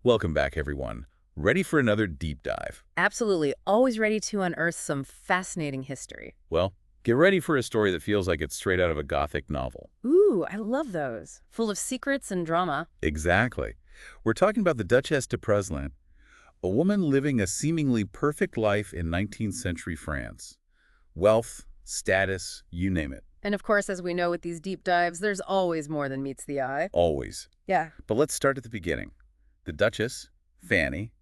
Welcome back, everyone. Ready for another deep dive? Absolutely. Always ready to unearth some fascinating history. Well, get ready for a story that feels like it's straight out of a Gothic novel. Ooh, I love those. Full of secrets and drama. Exactly. We're talking about the Duchess de Praslin, a woman living a seemingly perfect life in 19th century France. Wealth, status, you name it. And of course, as we know with these deep dives, there's always more than meets the eye. Always. Yeah, But let's start at the beginning. The Duchess, Fanny,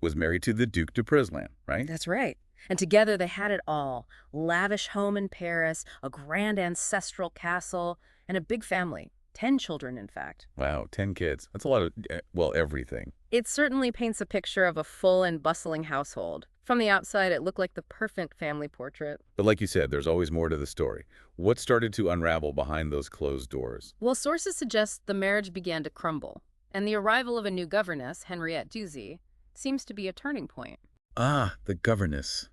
was married to the Duke de Praslin, right? that's right. And together they had it all. Lavish home in Paris, a grand ancestral castle, and a big family. 10 children, in fact. Wow, 10 kids. That's a lot of, well, everything. It certainly paints a picture of a full and bustling household. From the outside, it looked like the perfect family portrait. But like you said, there's always more to the story. What started to unravel behind those closed doors? Well, sources suggest the marriage began to crumble, and the arrival of a new governess, Henriette Duchess, seems to be a turning point. Ah, the governess.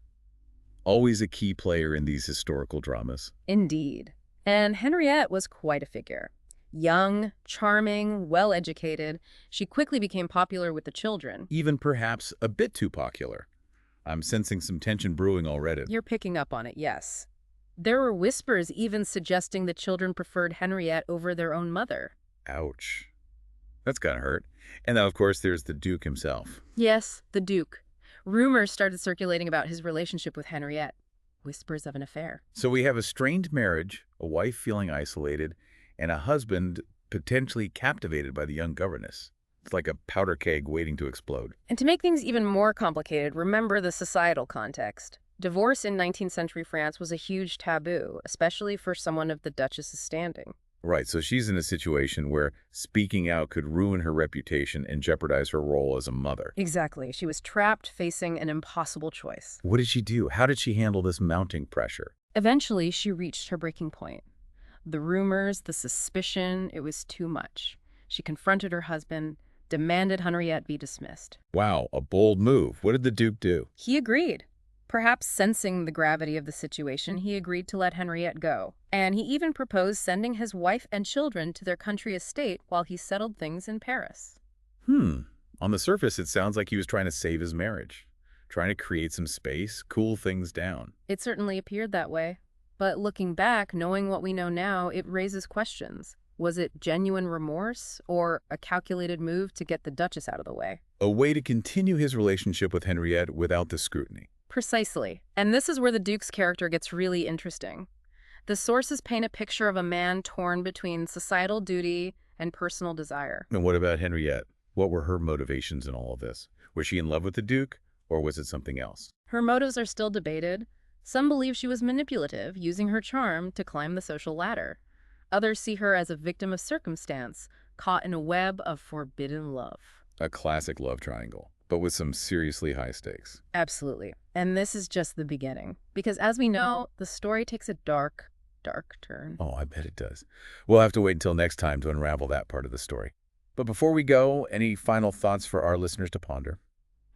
Always a key player in these historical dramas. Indeed. And Henriette was quite a figure. Young, charming, well-educated, she quickly became popular with the children. Even perhaps a bit too popular. I'm sensing some tension brewing already. You're picking up on it, yes. There were whispers even suggesting the children preferred Henriette over their own mother. Ouch. That's gotta hurt. And now, of course, there's the Duke himself. Yes, the Duke. Rumors started circulating about his relationship with Henriette. Whispers of an affair. So we have a strained marriage, a wife feeling isolated, and a husband potentially captivated by the young governess. It's like a powder keg waiting to explode. And to make things even more complicated, remember the societal context. Divorce in 19th century France was a huge taboo, especially for someone of the Duchess's standing. Right, so she's in a situation where speaking out could ruin her reputation and jeopardize her role as a mother. Exactly. She was trapped, facing an impossible choice. What did she do? How did she handle this mounting pressure? Eventually, she reached her breaking point. The rumors, the suspicion, it was too much. She confronted her husband, demanded Henriette be dismissed. Wow, a bold move. What did the Duke do? He agreed. Perhaps sensing the gravity of the situation, he agreed to let Henriette go. And he even proposed sending his wife and children to their country estate while he settled things in Paris. On the surface, it sounds like he was trying to save his marriage, trying to create some space, cool things down. It certainly appeared that way. But looking back, knowing what we know now, it raises questions. Was it genuine remorse or a calculated move to get the Duchess out of the way? A way to continue his relationship with Henriette without the scrutiny. Precisely. And this is where the Duke's character gets really interesting. The sources paint a picture of a man torn between societal duty and personal desire. And what about Henriette? What were her motivations in all of this? Was she in love with the Duke, or was it something else? Her motives are still debated. Some believe she was manipulative, using her charm to climb the social ladder. Others see her as a victim of circumstance, caught in a web of forbidden love. A classic love triangle, but with some seriously high stakes. Absolutely. And this is just the beginning. Because as we know, the story takes a dark, dark turn. Oh, I bet it does. We'll have to wait until next time to unravel that part of the story. But before we go, any final thoughts for our listeners to ponder?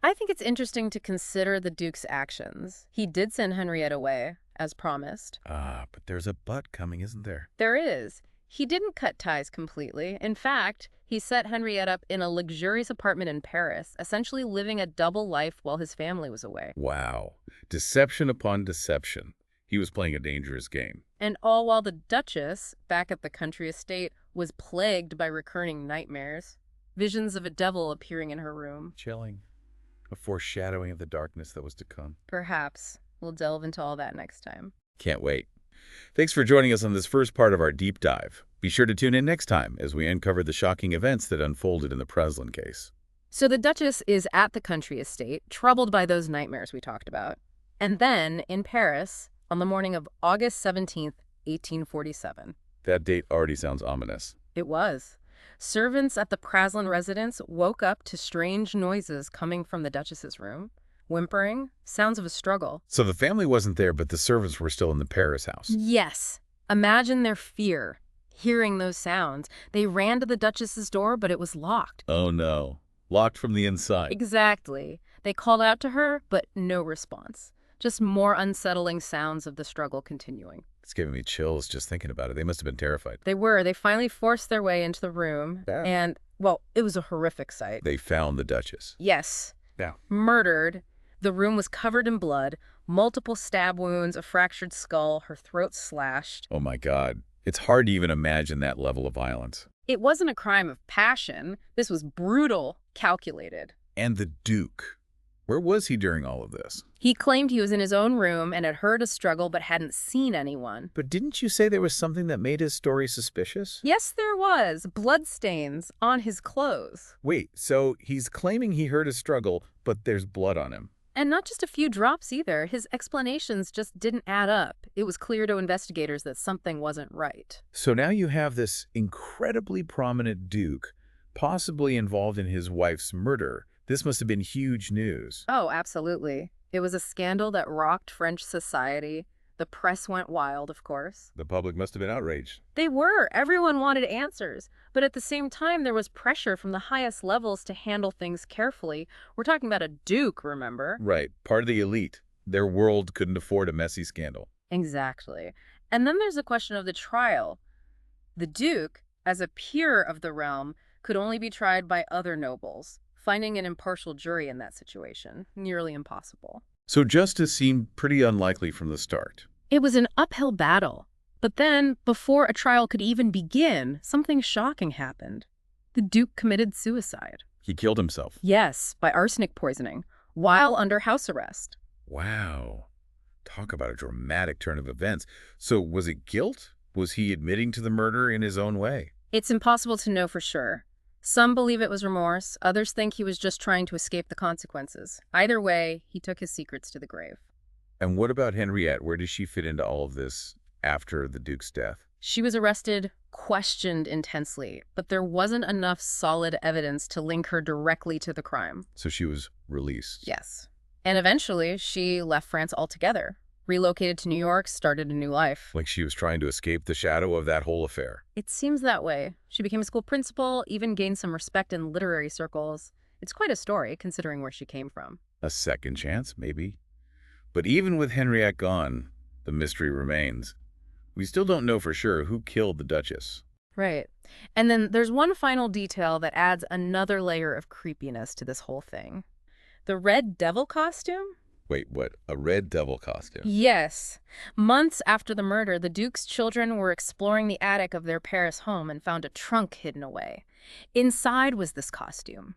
I think it's interesting to consider the Duke's actions. He did send Henriette away, as promised. Ah, but there's a but coming, isn't there? There is. He didn't cut ties completely. In fact, he set Henriette up in a luxurious apartment in Paris, essentially living a double life while his family was away. Wow. Deception upon deception. He was playing a dangerous game. And all while the Duchess, back at the country estate, was plagued by recurring nightmares. Visions of a devil appearing in her room. Chilling. A foreshadowing of the darkness that was to come. Perhaps. We'll delve into all that next time. Can't wait. Thanks for joining us on this first part of our deep dive. Be sure to tune in next time as we uncover the shocking events that unfolded in the Praslin case. So the Duchess is at the country estate, troubled by those nightmares we talked about. And then, in Paris, on the morning of August 17th, 1847. That date already sounds ominous. It was. Servants at the Praslin residence woke up to strange noises coming from the Duchess's room. Whimpering, sounds of a struggle. So the family wasn't there, but the servants were still in the Paris house. Yes. Imagine their fear. Hearing those sounds, they ran to the Duchess's door, but it was locked. Oh no. Locked from the inside. Exactly. They called out to her, but no response. Just more unsettling sounds of the struggle continuing. It's giving me chills just thinking about it. They must have been terrified. They were. They finally forced their way into the room. Yeah. And, well, it was a horrific sight. They found the Duchess. Yes. Yeah. Murdered. The room was covered in blood, multiple stab wounds, a fractured skull, her throat slashed. Oh my God. It's hard to even imagine that level of violence. It wasn't a crime of passion. This was brutal, calculated. And the Duke. Where was he during all of this? He claimed he was in his own room and had heard a struggle but hadn't seen anyone. But didn't you say there was something that made his story suspicious? Yes, there was. Bloodstains on his clothes. Wait, so he's claiming he heard a struggle, but there's blood on him. And not just a few drops either. His explanations just didn't add up. It was clear to investigators that something wasn't right. So now you have this incredibly prominent Duke, possibly involved in his wife's murder. This must have been huge news. Oh, absolutely. It was a scandal that rocked French society. The press went wild, of course. The public must have been outraged. They were. Everyone wanted answers. But at the same time, there was pressure from the highest levels to handle things carefully. We're talking about a duke, remember? Right, part of the elite. Their world couldn't afford a messy scandal. Exactly. And then there's the question of the trial. The duke, as a peer of the realm, could only be tried by other nobles. Finding an impartial jury in that situation, nearly impossible. So justice seemed pretty unlikely from the start. It was an uphill battle. But then, before a trial could even begin, something shocking happened. The Duke committed suicide. He killed himself. Yes, by arsenic poisoning, while under house arrest. Wow. Talk about a dramatic turn of events. So was it guilt? Was he admitting to the murder in his own way? It's impossible to know for sure. Some believe it was remorse, others think he was just trying to escape the consequences. Either way, he took his secrets to the grave. And what about Henriette? Where does she fit into all of this after the Duke's death? She was arrested, questioned intensely, but there wasn't enough solid evidence to link her directly to the crime. So she was released. Yes. And eventually, she left France altogether, relocated to New York, started a new life. Like she was trying to escape the shadow of that whole affair. It seems that way. She became a school principal, even gained some respect in literary circles. It's quite a story, considering where she came from. A second chance, maybe. But even with Henriette gone, the mystery remains. We still don't know for sure who killed the Duchess. Right. And then there's one final detail that adds another layer of creepiness to this whole thing. The red devil costume? Wait, what? A red devil costume? Yes. Months after the murder, the Duke's children were exploring the attic of their Paris home and found a trunk hidden away. Inside was this costume.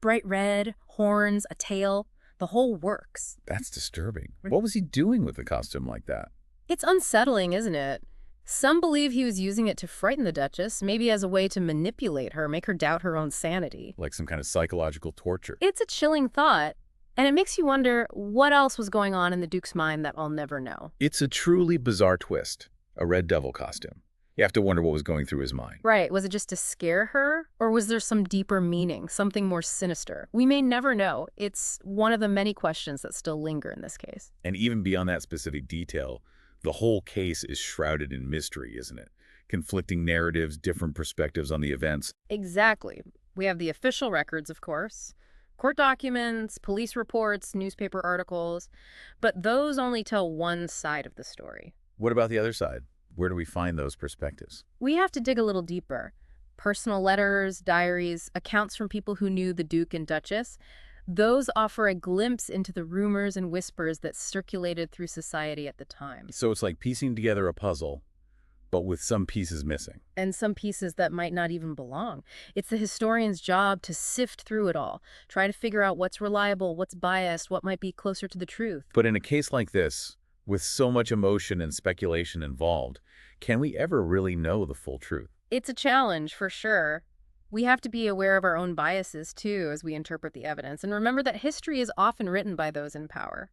Bright red, horns, a tail, the whole works. That's disturbing. What was he doing with a costume like that? It's unsettling, isn't it? Some believe he was using it to frighten the Duchess, maybe as a way to manipulate her, make her doubt her own sanity. Like some kind of psychological torture. It's a chilling thought. And it makes you wonder what else was going on in the Duke's mind that I'll never know. It's a truly bizarre twist. A red devil costume. You have to wonder what was going through his mind. Right. Was it just to scare her? Or was there some deeper meaning, something more sinister? We may never know. It's one of the many questions that still linger in this case. And even beyond that specific detail, the whole case is shrouded in mystery, isn't it? Conflicting narratives, different perspectives on the events. Exactly. We have the official records, of course. Court documents, police reports, newspaper articles, but those only tell one side of the story. What about the other side? Where do we find those perspectives? We have to dig a little deeper. Personal letters, diaries, accounts from people who knew the Duke and Duchess, those offer a glimpse into the rumors and whispers that circulated through society at the time. So it's like piecing together a puzzle, but with some pieces missing. And some pieces that might not even belong. It's the historian's job to sift through it all, try to figure out what's reliable, what's biased, what might be closer to the truth. But in a case like this, with so much emotion and speculation involved, can we ever really know the full truth? It's a challenge, for sure. We have to be aware of our own biases, too, as we interpret the evidence, and remember that history is often written by those in power.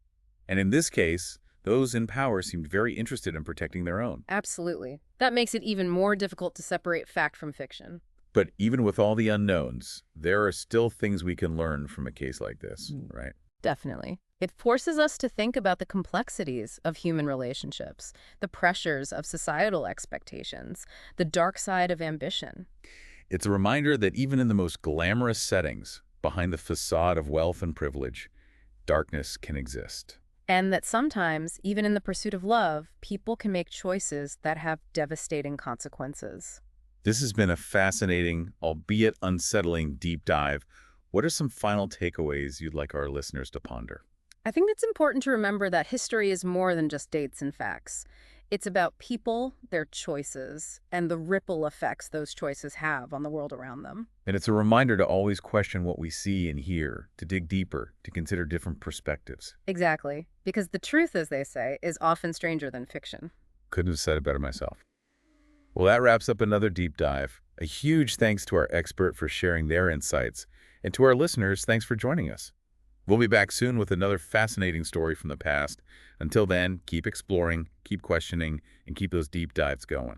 And in this case, those in power seemed very interested in protecting their own. Absolutely. That makes it even more difficult to separate fact from fiction. But even with all the unknowns, there are still things we can learn from a case like this, right? Definitely. It forces us to think about the complexities of human relationships, the pressures of societal expectations, the dark side of ambition. It's a reminder that even in the most glamorous settings, behind the facade of wealth and privilege, darkness can exist. And that sometimes, even in the pursuit of love, people can make choices that have devastating consequences. This has been a fascinating, albeit unsettling, deep dive. What are some final takeaways you'd like our listeners to ponder? I think it's important to remember that history is more than just dates and facts. It's about people, their choices, and the ripple effects those choices have on the world around them. And it's a reminder to always question what we see and hear, to dig deeper, to consider different perspectives. Exactly. Because the truth, as they say, is often stranger than fiction. Couldn't have said it better myself. Well, that wraps up another deep dive. A huge thanks to our expert for sharing their insights. And to our listeners, thanks for joining us. We'll be back soon with another fascinating story from the past. Until then, keep exploring, keep questioning, and keep those deep dives going.